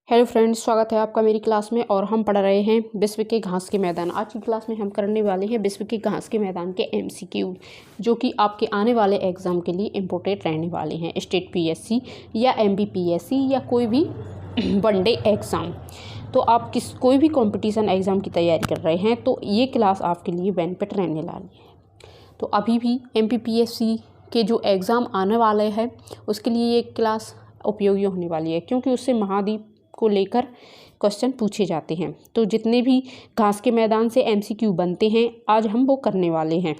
Hello friends, स्वागत है आपका मेरी क्लास में। और हम पढ़ रहे हैं विश्व के घास के मैदान। आज की क्लास में हम करने वाले हैं विश्व के घास के मैदान के एमसीक्यू, जो कि आपके आने वाले एग्ज़ाम के लिए इम्पोर्टेंट रहने वाले हैं। स्टेट पीएससी या एमबीपीएससी या कोई भी वनडे एग्ज़ाम, तो आप कोई भी कंपटीशन एग्ज़ाम की तैयारी कर रहे हैं तो ये क्लास आपके लिए बेनिफिट रहने वाली है। तो अभी भी एमपीपीएससी के जो एग्ज़ाम आने वाले हैं उसके लिए ये क्लास उपयोगी होने वाली है, क्योंकि उससे महाद्वीप को लेकर क्वेश्चन पूछे जाते हैं। तो जितने भी घास के मैदान से एमसीक्यू बनते हैं आज हम वो करने वाले हैं।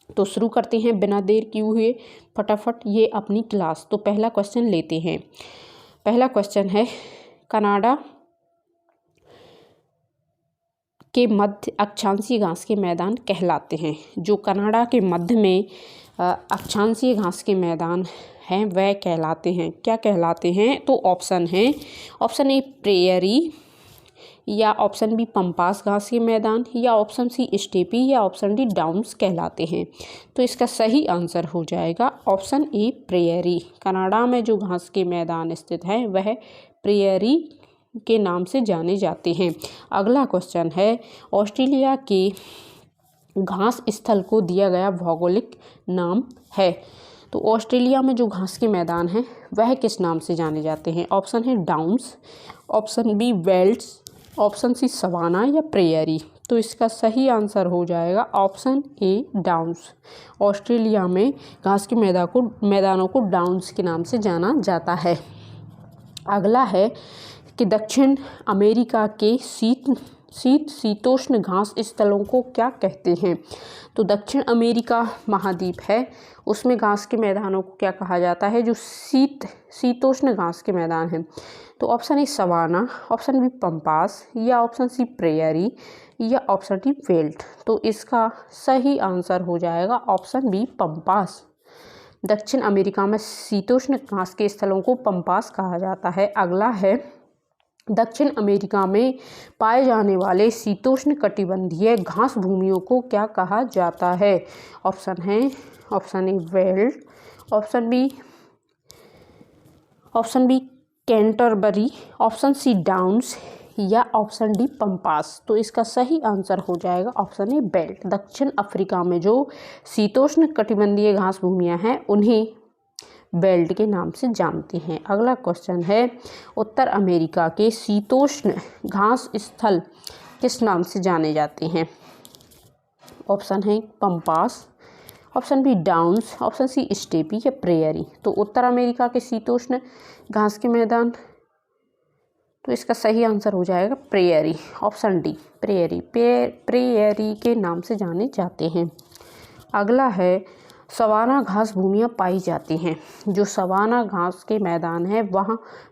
तो शुरू करते हैं बिना देर किए हुए फटाफट ये अपनी क्लास। तो पहला क्वेश्चन लेते हैं। पहला क्वेश्चन है, कनाडा के मध्य अक्षांशीय घास के मैदान कहलाते हैं। जो कनाडा के मध्य में अक्षांशीय घास के मैदान हैं वह कहलाते हैं, क्या कहलाते हैं? तो ऑप्शन है, ऑप्शन ए प्रेयरी, या ऑप्शन बी पंपास घास के मैदान, या ऑप्शन सी स्टेपी, या ऑप्शन डी डाउन्स कहलाते हैं। तो इसका सही आंसर हो जाएगा ऑप्शन ए प्रेयरी। कनाडा में जो घास के मैदान स्थित हैं वह प्रेयरी के नाम से जाने जाते हैं। अगला क्वेश्चन है, ऑस्ट्रेलिया के घास स्थल को दिया गया भौगोलिक नाम है। तो ऑस्ट्रेलिया में जो घास के मैदान हैं वह किस नाम से जाने जाते हैं? ऑप्शन है downs, option B velds, option C savanna, या प्रेयरी। तो इसका सही आंसर हो जाएगा ऑप्शन ए डाउन्स। ऑस्ट्रेलिया में घास के मैदानों को डाउन्स के नाम से जाना जाता है। अगला है कि दक्षिण अमेरिका के शीतोष्ण घास स्थलों को क्या कहते हैं? तो दक्षिण अमेरिका महाद्वीप है, उसमें घास के मैदानों को क्या कहा जाता है? जो शीतोष्ण घास के मैदान हैं। तो option A savanna, option B pampas, या ऑप्शन सी प्रेयरी, या ऑप्शन डी वेल्ड। तो इसका सही आंसर हो जाएगा ऑप्शन बी पंपास। दक्षिण अमेरिका में शीतोष्ण घास के स्थलों को पंपास कहा जाता है। अगला है, दक्षिण अमेरिका में पाए जाने वाले शीतोष्ण कटिबंधीय घास भूमियों को क्या कहा जाता है? ऑप्शन है, option A veld, option B Canterbury, option C downs, या ऑप्शन डी पंपास। तो इसका सही आंसर हो जाएगा ऑप्शन ए बेल्ट। दक्षिण अफ्रीका में जो शीतोष्ण कटिबंधीय घास भूमियां हैं उन्हें बेल्ट के नाम से जानते हैं। अगला क्वेश्चन है, उत्तर अमेरिका के शीतोष्ण घास स्थल किस नाम से जाने जाते हैं? ऑप्शन है pampas, option B downs, option C steppe, या प्रेयरी। तो उत्तर अमेरिका के शीतोष्ण घास के मैदान, तो इसका सही आंसर हो जाएगा prairie, option D prairie. Prairie के नाम से जाने जाते हैं। अगला है, सवाना घास भूमियाँ पाई जाती हैं। जो सवाना घास के मैदान हैं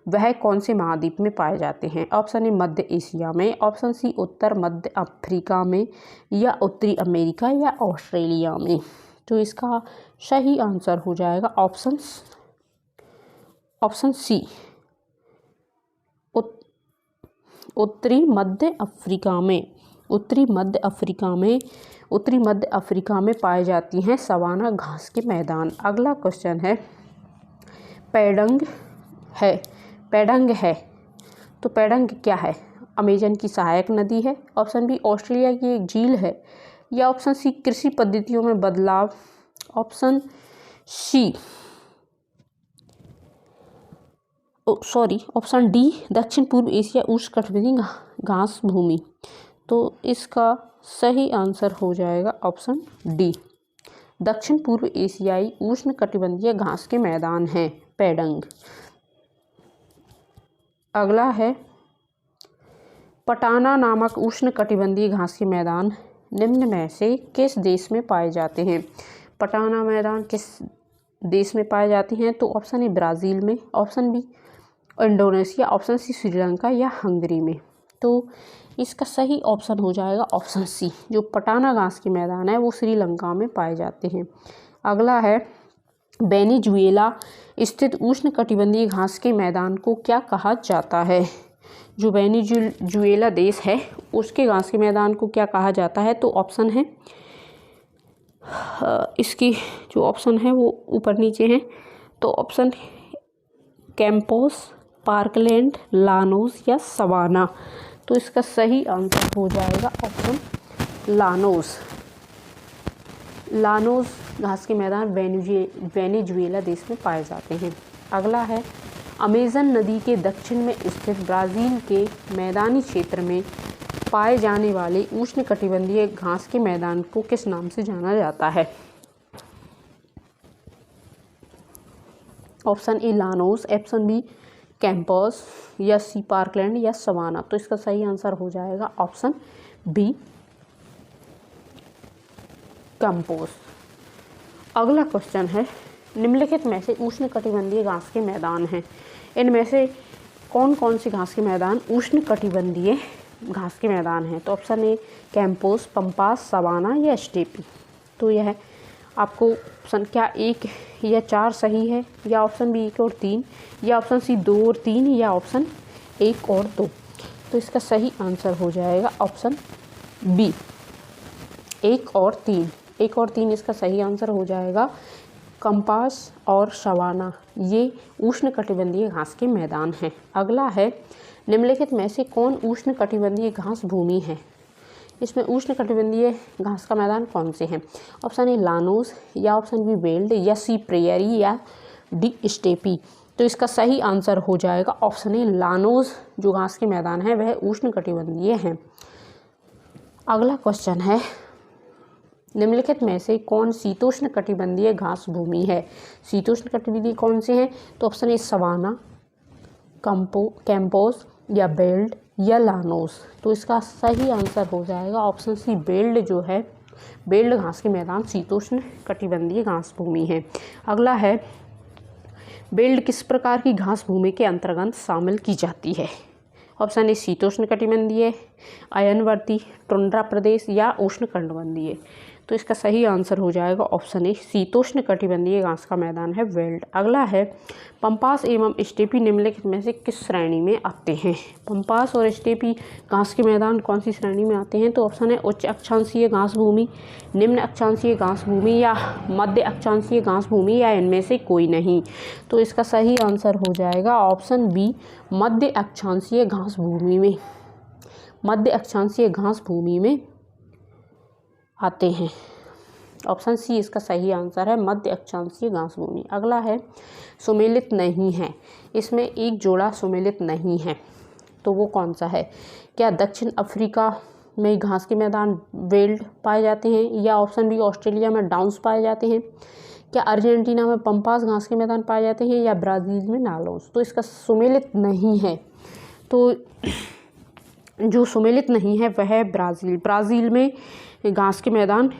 वह कौन से महाद्वीप में पाए जाते हैं? ऑप्शन ए मध्य एशिया में, ऑप्शन सी उत्तर मध्य अफ्रीका में, या उत्तरी अमेरिका, या ऑस्ट्रेलिया में। तो इसका सही आंसर हो जाएगा ऑप्शन सी उत्तरी मध्य अफ्रीका में। उत्तरी मध्य अफ्रीका में पाए जाती हैं सवाना घास के मैदान। अगला क्वेश्चन है, पेडंग है। तो पेडंग क्या है? अमेजन की सहायक नदी है, ऑप्शन बी ऑस्ट्रेलिया की एक झील है, या ऑप्शन सी कृषि पद्धतियों में बदलाव, ऑप्शन डी दक्षिण पूर्व एशिया उष्णकटिबंधीय घास भूमि। तो इसका सही आंसर हो जाएगा ऑप्शन डी, दक्षिण पूर्व एशियाई उष्णकटिबंधीय घास के मैदान हैं पेडंग। अगला है, पटाना नामक उष्णकटिबंधीय घास के मैदान निम्न में से किस देश में पाए जाते हैं? पटाना मैदान किस देश में पाए जाते हैं? तो ऑप्शन ए ब्राज़ील में, option B Indonesia, option C Sri Lanka, या हंगरी में। तो इसका सही ऑप्शन हो जाएगा ऑप्शन सी। जो पटाना घास के मैदान है वो श्रीलंका में पाए जाते हैं। अगला है, वेनेजुएला स्थित उष्णकटिबंधीय घास के मैदान को क्या कहा जाता है? जो वेनेजुएला देश है उसके घास के मैदान को क्या कहा जाता है? तो ऑप्शन है, इसकी जो ऑप्शन है वो ऊपर नीचे हैं। तो ऑप्शन कैंपोस, पार्कलैंड, लानोस या सवाना। तो इसका सही आंसर हो जाएगा ऑप्शन लानोस। लानोस घास के मैदान वेनेजुएला देश में पाए जाते हैं। अगला है अमेज़न नदी के दक्षिण में स्थित ब्राज़ील के मैदानी क्षेत्र में पाए जाने वाले उष्णकटिबंधीय घास के मैदान को किस नाम से जाना जाता है? Option A llanos, option B campos, या सी पार्कलैंड या सवाना। तो इसका सही आंसर हो जाएगा ऑप्शन बी कैंपस। अगला क्वेश्चन है निम्नलिखित में से उष्णकटिबंधीय घास के मैदान हैं, इनमें से कौन कौन से घास के मैदान उष्णकटिबंधीय घास के मैदान हैं? तो option A Campos, Pampas, savanna या स्टेपी। तो यह आपको संख्या 1 या 4 सही है, या ऑप्शन बी 1 और 3, या ऑप्शन सी 2 और 3, या ऑप्शन 1 और 2। तो इसका सही आंसर हो जाएगा ऑप्शन बी 1 और 3। 1 और 3 इसका सही आंसर हो जाएगा। कंपास और सवाना ये उष्णकटिबंधीय घास के मैदान हैं। अगला है निम्नलिखित में से कौन उष्णकटिबंधीय घास भूमि है? इसमें उष्णकटिबंधीय घास का मैदान कौन से हैं? ऑप्शन ए लानोस, या ऑप्शन बी वेल्ड, या सी प्रेयरी, या डी स्टेपी। तो इसका सही आंसर हो जाएगा ऑप्शन ए लानोस। जो घास के मैदान है वह उष्णकटिबंधीय हैं। अगला क्वेश्चन है निम्नलिखित में से कौन शीतोष्णकटिबंधीय घास भूमि है? शीतोष्णकटिबंधीय कौन से हैं? तो ऑप्शन ए सवाना, कैंपोस, या बेल्ट, या लानोस। तो इसका सही आंसर हो जाएगा ऑप्शन सी बेल्ट। जो है बेल्ट घास के मैदान शीतोष्णकटिबंधीय घास भूमि है। अगला है बेल्ट किस प्रकार की घास भूमि के अंतर्गत शामिल की जाती है? ऑप्शन ए शीतोष्णकटिबंधीय, अयनवर्ती, टुंड्रा प्रदेश, या उष्णकटिबंधीय। तो इसका सही आंसर हो जाएगा ऑप्शन ए शीतोष्णकटिबंधीय घास का मैदान है वेल्ड। अगला है पंपास एवं स्टेपी निम्नलिखित में से किस श्रेणी में आते हैं? पंपास और स्टेपी घास के मैदान कौन सी श्रेणी में आते हैं? तो ऑप्शन है उच्च अक्षांशीय घास भूमि, निम्न अक्षांशीय घास भूमि, या मध्य अक्षांशीय घास भूमि, या इनमें से कोई नहीं। तो इसका सही आंसर हो जाएगा ऑप्शन बी मध्य अक्षांशीय घास भूमि में। मध्य अक्षांशीय घास भूमि में आते हैं। ऑप्शन सी इसका सही आंसर है, मध्य अक्षांशीय घास भूमि। अगला है सुमेलित नहीं है, इसमें एक जोड़ा सुमेलित नहीं है, तो वो कौन सा है? क्या दक्षिण अफ्रीका में घास के मैदान वेल्ड पाए जाते हैं, या ऑप्शन बी ऑस्ट्रेलिया में डाउन्स पाए जाते हैं, क्या अर्जेंटीना में पंपास घास के मैदान पाए जाते हैं, या ब्राज़ील में नालोस। तो इसका सुमेलित नहीं है, तो जो सुमेलित नहीं है वह है ब्राज़ील में घास के मैदान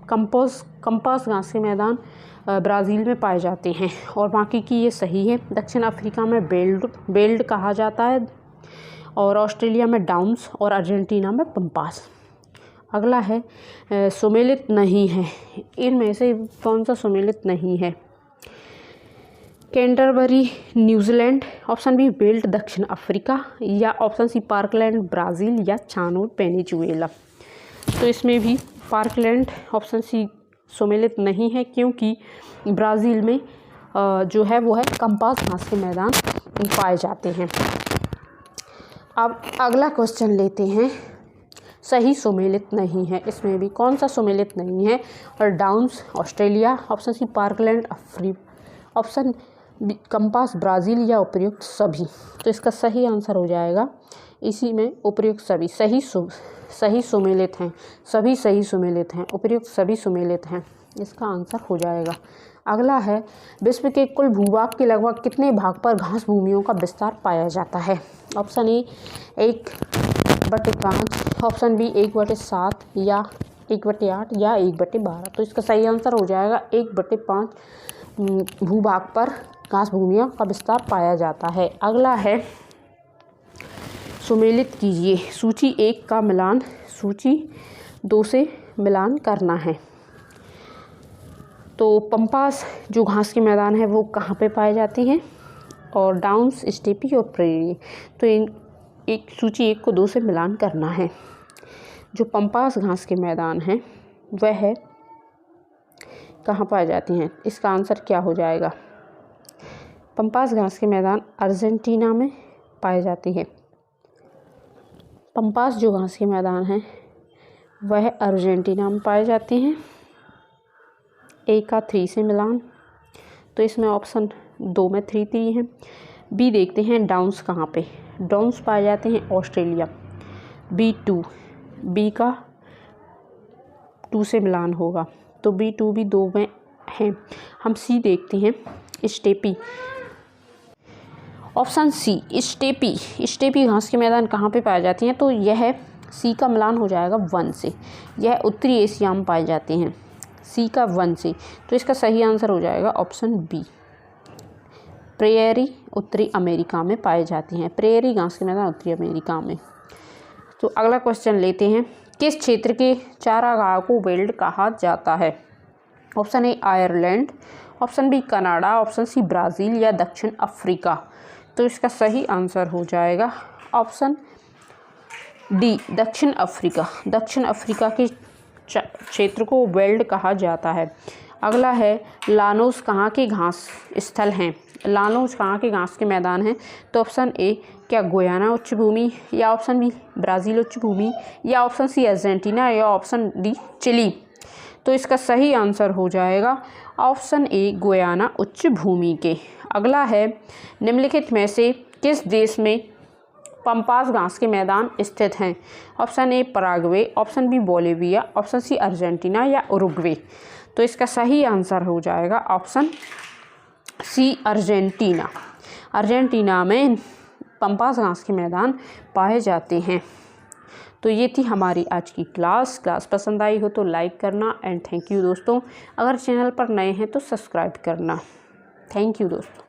कंपास घास के मैदान ब्राज़ील में पाए जाते हैं, और बाकी की ये सही है। दक्षिण अफ्रीका में बेल्ट कहा जाता है, और ऑस्ट्रेलिया में डाउन्स, और अर्जेंटीना में पंपास। अगला है सुमेलित नहीं है, इनमें से कौन सा सुमेलित नहीं है? Canterbury New Zealand, option B belt दक्षिण अफ्रीका, या ऑप्शन सी पार्कलैंड ब्राज़ील, या चानोर वेनेजुएला। तो इसमें भी पार्कलैंड ऑप्शन सी सुमेलित नहीं है, क्योंकि ब्राज़ील में जो है वो है कंपास घास के मैदान पाए जाते हैं। अब अगला क्वेश्चन लेते हैं, सही सुमेलित नहीं है, इसमें भी कौन सा सुमेलित नहीं है? और Downs Australia, option C parkland option B Campos Brazil, या उपयुक्त सभी। तो इसका सही आंसर हो जाएगा इसी में उपयुक्त सभी। सही सुमेलित हैं, सभी सही सुमेलित हैं, उपयुक्त सभी सुमेलित हैं, इसका आंसर हो जाएगा। अगला है विश्व के कुल भूभाग के लगभग कितने भाग पर घास भूमियों का विस्तार पाया जाता है? ऑप्शन ए 1/5, ऑप्शन बी 1/7, या 1/8, या 1/12। तो इसका सही आंसर हो जाएगा 1/5 भूभाग पर घास भूमियों का विस्तार पाया जाता है। अगला है सुमेलित कीजिए, सूची 1 का मिलान सूची 2 से मिलान करना है। तो पंपास जो घास के मैदान है वो कहाँ पे पाए जाती हैं? और डाउन्स, स्टेपी और प्रेरी। तो इन एक सूची 1 को 2 से मिलान करना है। जो पंपास घास के मैदान हैं वह कहाँ पाए जाती हैं? इसका आंसर क्या हो जाएगा? पंपास घास के मैदान अर्जेंटीना में पाए जाते हैं। पंपास जो घास के मैदान हैं वह अर्जेंटीना में पाए जाते हैं। ए का 3 से मिलान, तो इसमें ऑप्शन 2 में 3 है। बी देखते हैं डाउन्स कहाँ पे, डाउन्स पाए जाते हैं ऑस्ट्रेलिया। B2, बी का 2 से मिलान होगा, तो B2 भी 2 में है। हम सी देखते हैं स्टेपी, ऑप्शन सी स्टेपी घास के मैदान कहाँ पे पाए जाती हैं, तो यह सी का मिलान हो जाएगा 1 से। यह उत्तरी एशिया में पाए जाते हैं, सी का 1 से, तो इसका सही आंसर हो जाएगा ऑप्शन बी। प्रेयरी उत्तरी अमेरिका में पाए जाती हैं, प्रेयरी घास के मैदान उत्तरी अमेरिका में। तो अगला क्वेश्चन लेते हैं, किस क्षेत्र के चारागाह को वेल्ड कहा जाता है? Option A Ireland, option B Canada, option C Brazil या दक्षिण अफ्रीका। तो इसका सही आंसर हो जाएगा ऑप्शन डी दक्षिण अफ्रीका। दक्षिण अफ्रीका के क्षेत्र को वेल्ड कहा जाता है। अगला है लानोस कहाँ के घास स्थल हैं? लानोस कहाँ के घास के मैदान हैं? तो ऑप्शन ए क्या गुयाना उच्च भूमि, या ऑप्शन बी ब्राज़ील उच्च भूमि, या ऑप्शन सी अर्जेंटीना, या ऑप्शन डी चिली। तो इसका सही आंसर हो जाएगा ऑप्शन ए गुयाना उच्च भूमि के। अगला है निम्नलिखित में से किस देश में पंपास घास के मैदान स्थित हैं? Option A Paraguay, option B Bolivia, option C Argentina या उरुग्वे। तो इसका सही आंसर हो जाएगा ऑप्शन सी अर्जेंटीना। अर्जेंटीना में पंपास घास के मैदान पाए जाते हैं। तो ये थी हमारी आज की क्लास पसंद आई हो तो लाइक करना एंड थैंक यू दोस्तों। अगर चैनल पर नए हैं तो सब्सक्राइब करना। थैंक यू दोस्तों।